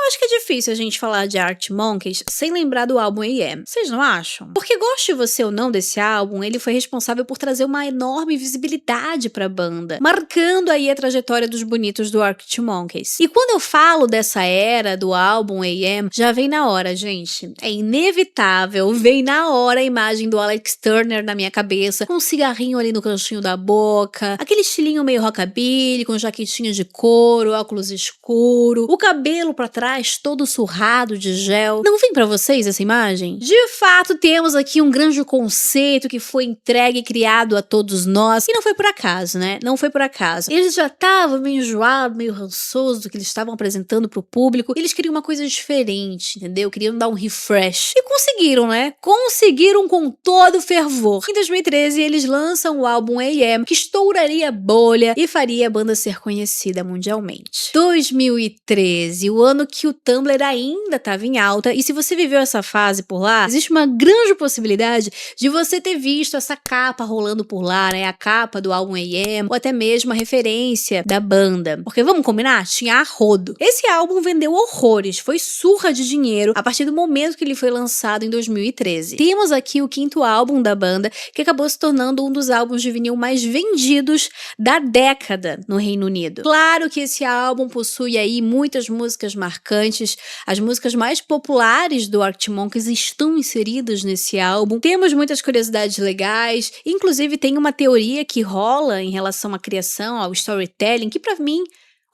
acho que é difícil a gente falar de Arctic Monkeys sem lembrar do álbum AM. Vocês não acham? Porque goste você ou não desse álbum, ele foi responsável por trazer uma enorme visibilidade pra banda, marcando aí a trajetória dos bonitos do Arctic Monkeys. E quando eu falo dessa era do álbum AM, já vem na hora, gente. É inevitável, vem na hora a imagem do Alex Turner na minha cabeça, com um cigarrinho ali no cantinho da boca, aquele estilinho meio rockabilly, com jaquetinha de couro, óculos escuro, o cabelo pra trás todo surrado de gel. Não vem pra vocês essa imagem? De fato, temos aqui um grande conceito que foi entregue e criado a todos nós, e não foi por acaso, né? Não foi por acaso. Eles já estavam meio enjoados, meio rançosos do que eles estavam apresentando pro público, eles queriam uma coisa diferente, entendeu? Queriam dar um refresh. E conseguiram, né? Conseguiram com todo fervor. Em 2013, eles lançam o álbum AM, que estouraria a bolha e faria a banda ser conhecida mundialmente. 2013, o ano que o Tumblr ainda estava em alta, e se você viveu essa fase por lá, existe uma grande possibilidade de você ter visto essa capa rolando por lá, né? A capa do álbum AM, ou até mesmo a referência da banda. Porque vamos combinar? Tinha a rodo. Esse álbum vendeu horrores, foi surra de dinheiro a partir do momento que ele foi lançado em 2013. Temos aqui o quinto álbum da banda, que acabou se tornando um dos álbuns de vinil mais vendidos da década no Reino Unido. Claro que esse álbum possui aí muitas músicas marcantes, as músicas mais populares do Arctic Monkeys estão inseridas nesse álbum. Temos muitas curiosidades legais, inclusive tem uma teoria que rola em relação à criação, ao storytelling, que pra mim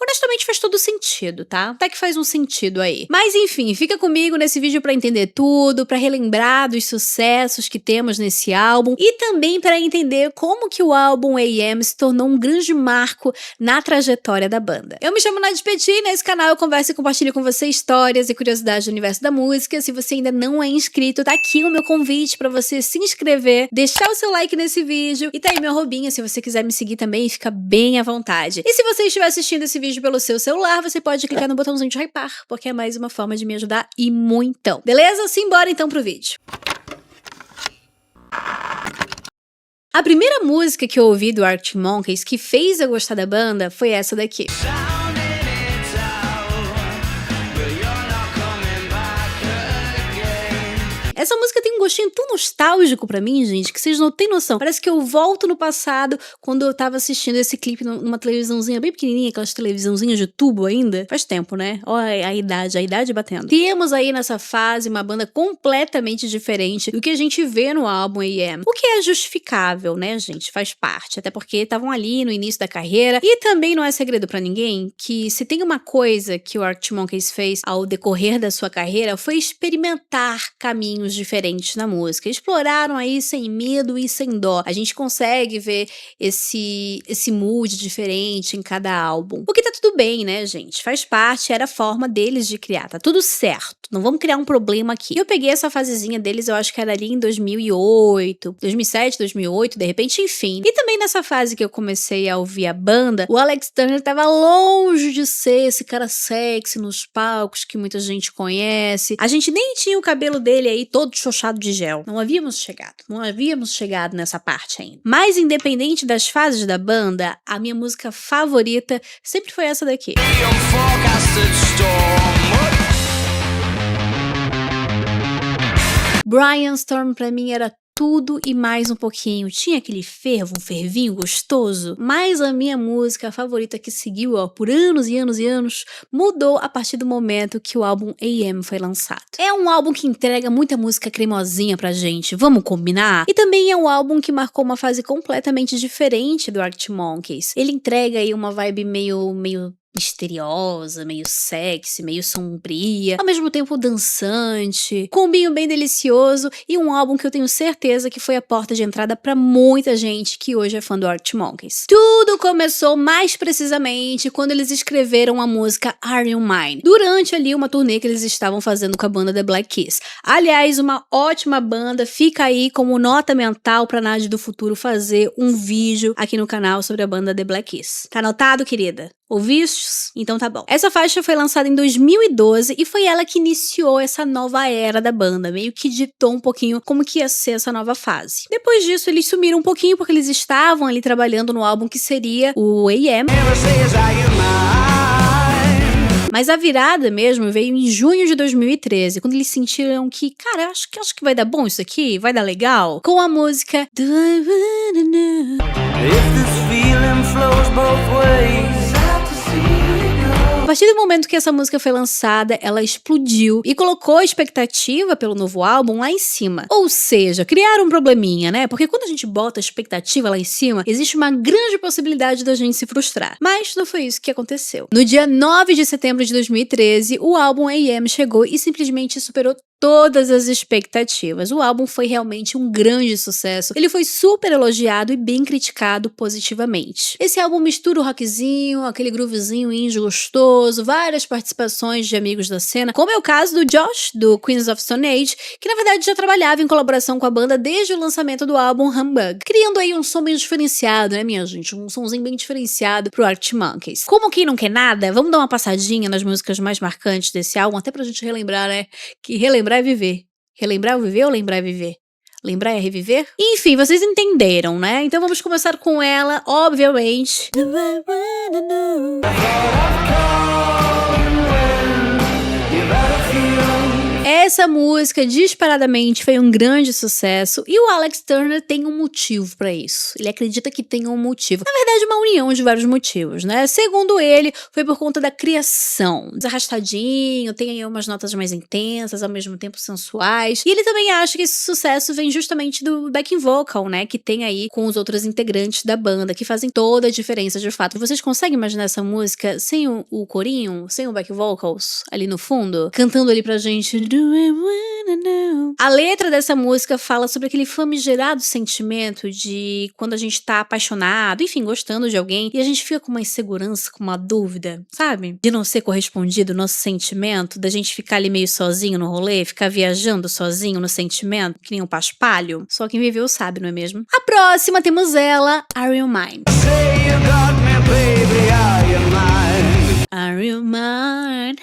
honestamente faz todo sentido, tá? Até que faz um sentido aí. Mas enfim, fica comigo nesse vídeo pra entender tudo, pra relembrar dos sucessos que temos nesse álbum e também pra entender como que o álbum AM se tornou um grande marco na trajetória da banda. Eu me chamo Nadia Petit e nesse canal eu converso e compartilho com você histórias e curiosidades do universo da música. Se você ainda não é inscrito, tá aqui o meu convite pra você se inscrever, deixar o seu like nesse vídeo e tá aí meu arrobinha se você quiser me seguir também, fica bem à vontade. E se você estiver assistindo esse vídeo pelo seu celular, você pode clicar no botãozinho de hypar, porque é mais uma forma de me ajudar e muitão. Beleza? Simbora então pro vídeo. A primeira música que eu ouvi do Arctic Monkeys que fez eu gostar da banda foi essa daqui. Essa música tem um gostinho tão nostálgico pra mim, gente, que vocês não têm noção. Parece que eu volto no passado, quando eu tava assistindo esse clipe numa televisãozinha bem pequenininha, aquelas televisãozinhas de tubo ainda. Faz tempo, né? Olha a idade batendo. Temos aí nessa fase uma banda completamente diferente do que a gente vê no álbum AM. O que é justificável, né, gente? Faz parte. Até porque estavam ali no início da carreira. E também não é segredo pra ninguém que se tem uma coisa que o Arctic Monkeys fez ao decorrer da sua carreira foi experimentar caminhos diferentes na música. Exploraram aí sem medo e sem dó. A gente consegue ver esse mood diferente em cada álbum. O que tá tudo bem, né, gente? Faz parte, era a forma deles de criar. Tá tudo certo. Não vamos criar um problema aqui. Eu peguei essa fasezinha deles, eu acho que era ali em 2008, 2007, 2008, de repente, enfim. E também nessa fase que eu comecei a ouvir a banda, o Alex Turner tava longe de ser esse cara sexy nos palcos que muita gente conhece. A gente nem tinha o cabelo dele aí todo xoxado de gel. Não havíamos chegado nessa parte ainda. Mas independente das fases da banda, a minha música favorita sempre foi essa daqui. Brian Storm pra mim era tudo e mais um pouquinho. Tinha aquele fervo, um fervinho gostoso. Mas a minha música favorita que seguiu, ó, por anos e anos e anos, mudou a partir do momento que o álbum AM foi lançado. É um álbum que entrega muita música cremosinha pra gente, vamos combinar? E também é um álbum que marcou uma fase completamente diferente do Arctic Monkeys. Ele entrega aí uma vibe meio misteriosa, meio sexy, meio sombria, ao mesmo tempo dançante, com um vinho bem delicioso e um álbum que eu tenho certeza que foi a porta de entrada pra muita gente que hoje é fã do Arctic Monkeys. Tudo começou mais precisamente quando eles escreveram a música Are You Mine, durante ali uma turnê que eles estavam fazendo com a banda The Black Keys. Aliás, uma ótima banda, fica aí como nota mental pra Nadia do futuro fazer um vídeo aqui no canal sobre a banda The Black Keys. Tá anotado, querida? Ouvistes? Então tá bom. Essa faixa foi lançada em 2012 e foi ela que iniciou essa nova era da banda, meio que ditou um pouquinho como que ia ser essa nova fase. Depois disso, eles sumiram um pouquinho porque eles estavam ali trabalhando no álbum que seria o AM. Mas a virada mesmo veio em junho de 2013, quando eles sentiram que, cara, acho que vai dar bom isso aqui, vai dar legal, com a música Do I Wanna Know. If this feeling flows both ways. A partir do momento que essa música foi lançada, ela explodiu e colocou a expectativa pelo novo álbum lá em cima. Ou seja, criaram um probleminha, né? Porque quando a gente bota a expectativa lá em cima, existe uma grande possibilidade da gente se frustrar. Mas não foi isso que aconteceu. No dia 9 de setembro de 2013, o álbum AM chegou e simplesmente superou todas as expectativas. O álbum foi realmente um grande sucesso. Ele foi super elogiado e bem criticado positivamente. Esse álbum mistura o rockzinho, aquele groovezinho indie gostoso, várias participações de amigos da cena, como é o caso do Josh, do Queens of Stone Age, que na verdade já trabalhava em colaboração com a banda desde o lançamento do álbum Humbug, criando aí um som bem diferenciado, né, minha gente? Um somzinho bem diferenciado pro Arctic Monkeys. Como quem não quer nada, vamos dar uma passadinha nas músicas mais marcantes desse álbum, até pra gente relembrar, né? Que relembrar é viver. Relembrar é viver ou lembrar é viver? Lembrar é reviver? Enfim, vocês entenderam, né? Então vamos começar com ela, obviamente. Essa música, disparadamente, foi um grande sucesso e o Alex Turner tem um motivo pra isso. Ele acredita que tem um motivo. Na verdade, uma união de vários motivos, né? Segundo ele, foi por conta da criação. Desarrastadinho, tem aí umas notas mais intensas, ao mesmo tempo sensuais. E ele também acha que esse sucesso vem justamente do backing vocal, né? Que tem aí com os outros integrantes da banda, que fazem toda a diferença de fato. Vocês conseguem imaginar essa música sem o corinho, sem o back vocals ali no fundo? Cantando ali pra gente... A letra dessa música fala sobre aquele famigerado sentimento de quando a gente tá apaixonado, enfim, gostando de alguém, e a gente fica com uma insegurança, com uma dúvida, sabe? De não ser correspondido o nosso sentimento, da gente ficar ali meio sozinho no rolê, ficar viajando sozinho no sentimento, que nem um paspalho. Só quem viveu sabe, não é mesmo? A próxima temos ela, Are You Mine? Say you got me, baby, are you mine? Are you mine?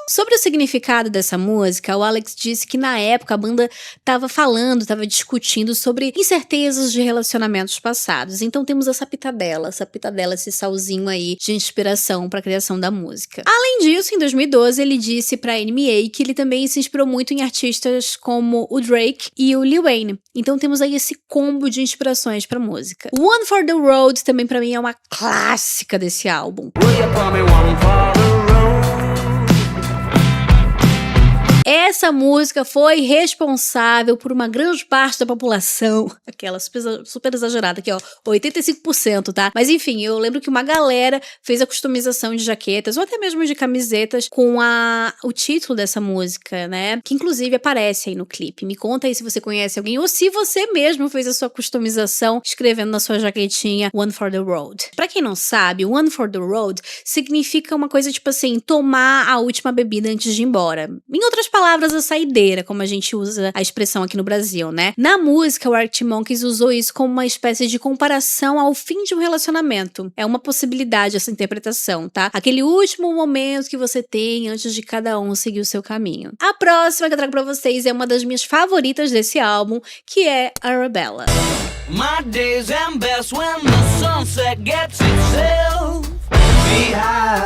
Sobre o significado dessa música, o Alex disse que na época a banda estava discutindo sobre incertezas de relacionamentos passados. Então temos essa pitadela, esse salzinho aí de inspiração para a criação da música. Além disso, em 2012, ele disse para a NMA que ele também se inspirou muito em artistas como o Drake e o Lil Wayne. Então temos aí esse combo de inspirações para música. One for the Road também para mim é uma clássica desse álbum. Essa música foi responsável por uma grande parte da população, aquela super exagerada aqui, ó, 85%, tá? Mas enfim, eu lembro que uma galera fez a customização de jaquetas ou até mesmo de camisetas com o título dessa música, né? Que inclusive aparece aí no clipe. Me conta aí se você conhece alguém ou se você mesmo fez a sua customização escrevendo na sua jaquetinha One for the Road. Pra quem não sabe, One for the Road significa uma coisa tipo assim, tomar a última bebida antes de ir embora. Em outras palavras, a saideira, como a gente usa a expressão aqui no Brasil, né? Na música, o Arctic Monkeys usou isso como uma espécie de comparação ao fim de um relacionamento. É uma possibilidade essa interpretação, tá? Aquele último momento que você tem antes de cada um seguir o seu caminho. A próxima que eu trago pra vocês é uma das minhas favoritas desse álbum, que é Arabella. My days end best when the sunset gets itself.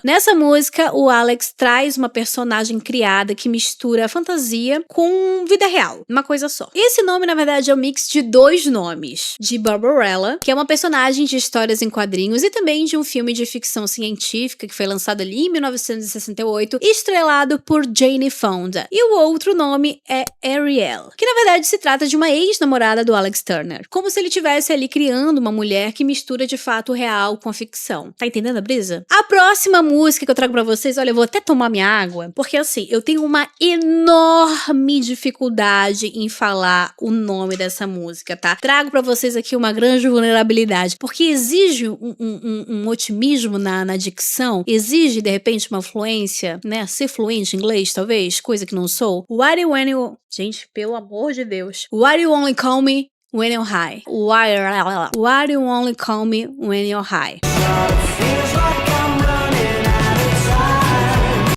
Nessa música, o Alex traz uma personagem criada que mistura fantasia com vida real, uma coisa só. Esse nome, na verdade, é um mix de dois nomes, de Barbarella, que é uma personagem de histórias em quadrinhos e também de um filme de ficção científica que foi lançado ali em 1968, estrelado por Jane Fonda. E o outro nome é Ariel, que na verdade se trata de uma ex-namorada do Alex Turner, como se ele estivesse ali criando uma mulher que mistura de fato o real com a ficção. Tá entendendo a brisa? A próxima música que eu trago pra vocês, olha, eu vou até tomar minha água, porque assim, eu tenho uma enorme dificuldade em falar o nome dessa música, tá? Trago pra vocês aqui uma grande vulnerabilidade, porque exige um otimismo na dicção, exige, de repente, uma fluência, né? Ser fluente em inglês, talvez, coisa que não sou. Gente, pelo amor de Deus. Why you only call me when you're high? Why you only call me when you're high?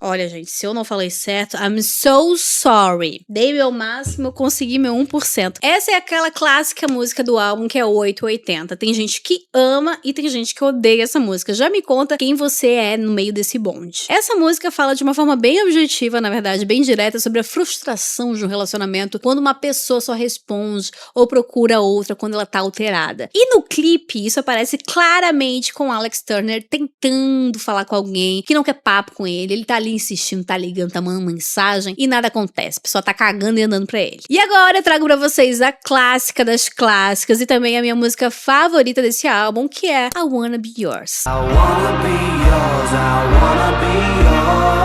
Olha, gente, se eu não falei certo, I'm so sorry. Dei meu máximo, consegui meu 1%. Essa é aquela clássica música do álbum que é 880. Tem gente que ama e tem gente que odeia essa música. Já me conta quem você é no meio desse bonde. Essa música fala de uma forma bem objetiva, na verdade, bem direta, sobre a frustração de um relacionamento quando uma pessoa só responde ou procura outra quando ela tá alterada. E no clipe, isso aparece claramente com Alex Turner tentando falar com alguém que não quer papo com ele. Ele tá ali insistindo, tá ligando, tá mandando mensagem e nada acontece. A pessoa tá cagando e andando pra ele. E agora eu trago pra vocês a clássica das clássicas e também a minha música favorita desse álbum, que é I Wanna Be Yours. I wanna be yours, I wanna be yours.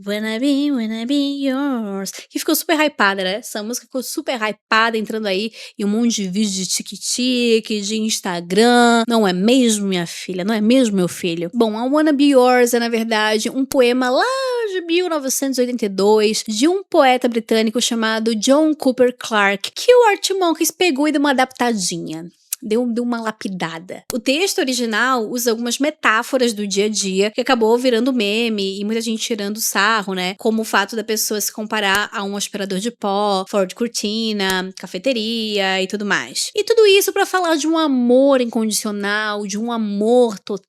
Wanna be yours. Que ficou super hypada, né? Essa música ficou super hypada, entrando aí em um monte de vídeos de tic-tic, de Instagram. Não é mesmo, minha filha? Não é mesmo, meu filho? Bom, I Wanna Be Yours é, na verdade, um poema lá de 1982 de um poeta britânico chamado John Cooper Clarke, que o Arctic Monkeys pegou e deu uma adaptadinha. Deu uma lapidada. O texto original usa algumas metáforas do dia a dia, que acabou virando meme e muita gente tirando sarro, né? Como o fato da pessoa se comparar a um aspirador de pó, Ford Cortina, cafeteria e tudo mais. E tudo isso pra falar de um amor incondicional, de um amor total,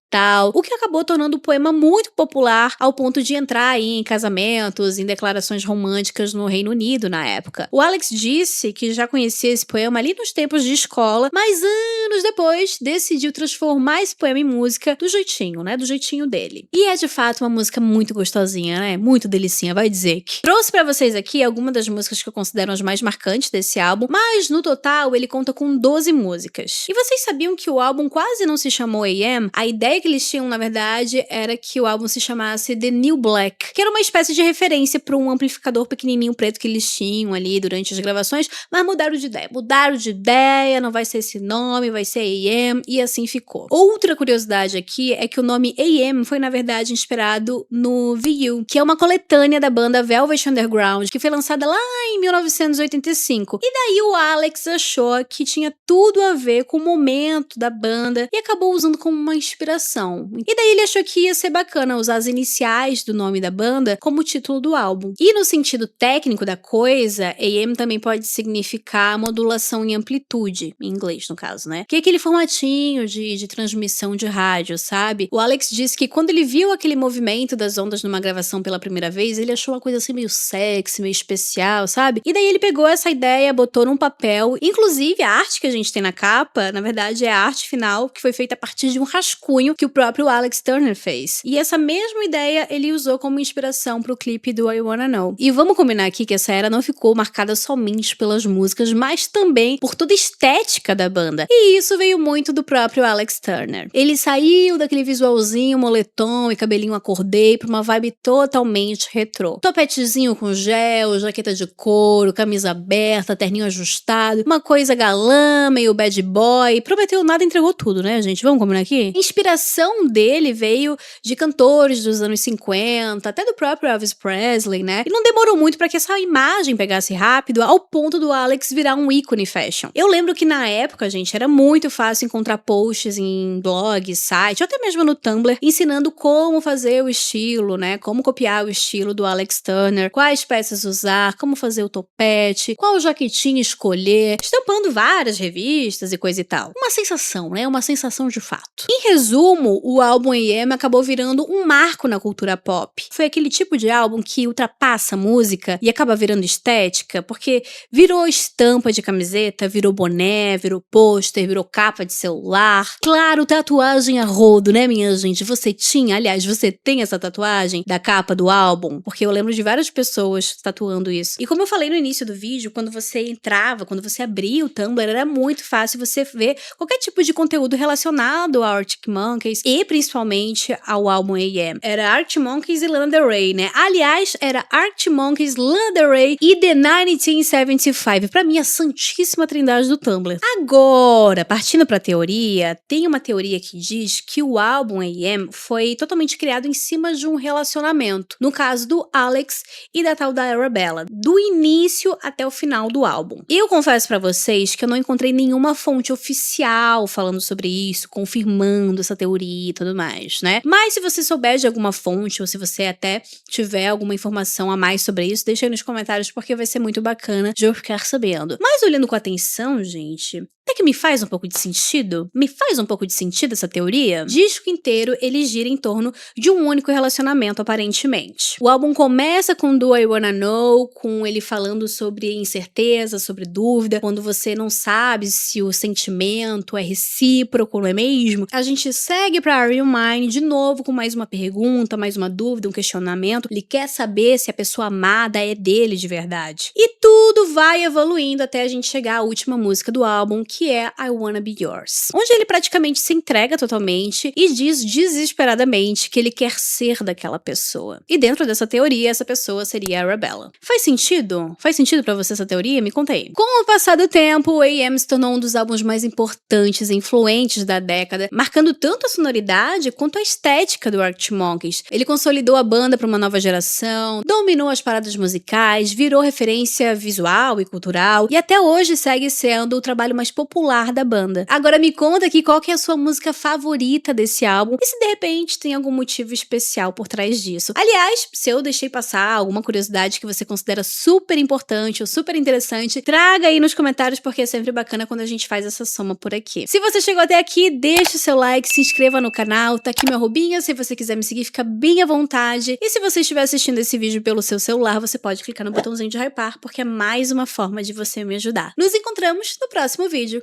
o que acabou tornando o poema muito popular ao ponto de entrar aí em casamentos, em declarações românticas no Reino Unido na época. O Alex disse que já conhecia esse poema ali nos tempos de escola, mas anos depois decidiu transformar esse poema em música do jeitinho, né? Do jeitinho dele. E é de fato uma música muito gostosinha, né? Muito delicinha, vai dizer que. Trouxe pra vocês aqui algumas das músicas que eu considero as mais marcantes desse álbum, mas no total ele conta com 12 músicas. E vocês sabiam que o álbum quase não se chamou AM? A ideia que eles tinham, na verdade, era que o álbum se chamasse The New Black, que era uma espécie de referência para um amplificador pequenininho preto que eles tinham ali durante as gravações, mas mudaram de ideia. Mudaram de ideia, não vai ser esse nome, vai ser AM, e assim ficou. Outra curiosidade aqui é que o nome AM foi, na verdade, inspirado no VU, que é uma coletânea da banda Velvet Underground, que foi lançada lá em 1985. E daí o Alex achou que tinha tudo a ver com o momento da banda e acabou usando como uma inspiração. E daí ele achou que ia ser bacana usar as iniciais do nome da banda como título do álbum. E no sentido técnico da coisa, AM também pode significar modulação em amplitude, em inglês no caso, né? Que é aquele formatinho de transmissão de rádio, sabe? O Alex disse que quando ele viu aquele movimento das ondas numa gravação pela primeira vez, ele achou uma coisa assim meio sexy, meio especial, sabe? E daí ele pegou essa ideia, botou num papel, inclusive a arte que a gente tem na capa, na verdade é a arte final que foi feita a partir de um rascunho que o próprio Alex Turner fez. E essa mesma ideia ele usou como inspiração pro clipe do I Wanna Know. E vamos combinar aqui que essa era não ficou marcada somente pelas músicas, mas também por toda a estética da banda. E isso veio muito do próprio Alex Turner. Ele saiu daquele visualzinho moletom e cabelinho acordei pra uma vibe totalmente retrô. Topetezinho com gel, jaqueta de couro, camisa aberta, terninho ajustado, uma coisa galã, meio bad boy. Prometeu nada, entregou tudo, né, gente? Vamos combinar aqui? Inspiração dele veio de cantores dos anos 50, até do próprio Elvis Presley, né? E não demorou muito para que essa imagem pegasse rápido ao ponto do Alex virar um ícone fashion. Eu lembro que na época, gente, era muito fácil encontrar posts em blogs, sites, ou até mesmo no Tumblr, ensinando como fazer o estilo, né? Como copiar o estilo do Alex Turner, quais peças usar, como fazer o topete, qual jaquetinha escolher, estampando várias revistas e coisa e tal. Uma sensação, né? Uma sensação de fato. Em resumo, o álbum AM acabou virando um marco na cultura pop. Foi aquele tipo de álbum que ultrapassa a música e acaba virando estética, porque virou estampa de camiseta, virou boné, virou pôster, virou capa de celular. Claro, tatuagem a rodo, né, minha gente? Você tinha, aliás, você tem essa tatuagem da capa do álbum? Porque eu lembro de várias pessoas tatuando isso. E como eu falei no início do vídeo, quando você entrava, quando você abria o Tumblr, era muito fácil você ver qualquer tipo de conteúdo relacionado ao Arctic Monkeys e principalmente ao álbum AM. Era Arctic Monkeys e Lana Del Rey, né? Aliás, era Arctic Monkeys, Lana Del Rey e The 1975. Pra mim, a santíssima trindade do Tumblr. Agora, Agora, partindo pra teoria, tem uma teoria que diz que o álbum A.M. foi totalmente criado em cima de um relacionamento. No caso do Alex e da tal da Arabella, do início até o final do álbum. E eu confesso pra vocês que eu não encontrei nenhuma fonte oficial falando sobre isso, confirmando essa teoria e tudo mais, né? Mas se você souber de alguma fonte, ou se você até tiver alguma informação a mais sobre isso, deixa aí nos comentários, porque vai ser muito bacana de eu ficar sabendo. Mas olhando com atenção, gente, até que me faz um pouco de sentido. Me faz um pouco de sentido essa teoria. O disco inteiro, ele gira em torno de um único relacionamento, aparentemente. O álbum começa com Do I Wanna Know, com ele falando sobre incerteza, sobre dúvida, quando você não sabe se o sentimento é recíproco, não é mesmo? A gente segue pra Are You Mine de novo com mais uma pergunta, mais uma dúvida, um questionamento. Ele quer saber se a pessoa amada é dele de verdade. E tudo vai evoluindo até a gente chegar à última música do álbum, que é I Wanna Be Yours, onde ele praticamente se entrega totalmente e diz desesperadamente que ele quer ser daquela pessoa. E dentro dessa teoria, essa pessoa seria a Arabella. Faz sentido? Faz sentido pra você essa teoria? Me conta aí. Com o passar do tempo, o A.M. se tornou um dos álbuns mais importantes e influentes da década, marcando tanto a sonoridade quanto a estética do Arctic Monkeys. Ele consolidou a banda para uma nova geração, dominou as paradas musicais, virou referência visual e cultural, e até hoje segue sendo o trabalho mais popular da banda. Agora me conta aqui qual que é a sua música favorita desse álbum e se de repente tem algum motivo especial por trás disso. Aliás, se eu deixei passar alguma curiosidade que você considera super importante ou super interessante, traga aí nos comentários, porque é sempre bacana quando a gente faz essa soma por aqui. Se você chegou até aqui, deixa o seu like, se inscreva no canal, tá aqui meu arrobinha, se você quiser me seguir, fica bem à vontade. E se você estiver assistindo esse vídeo pelo seu celular, você pode clicar no botãozinho de hypar, porque é mais uma forma de você me ajudar. Nos encontramos no próximo vídeo.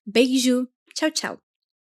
Beijo, tchau, tchau.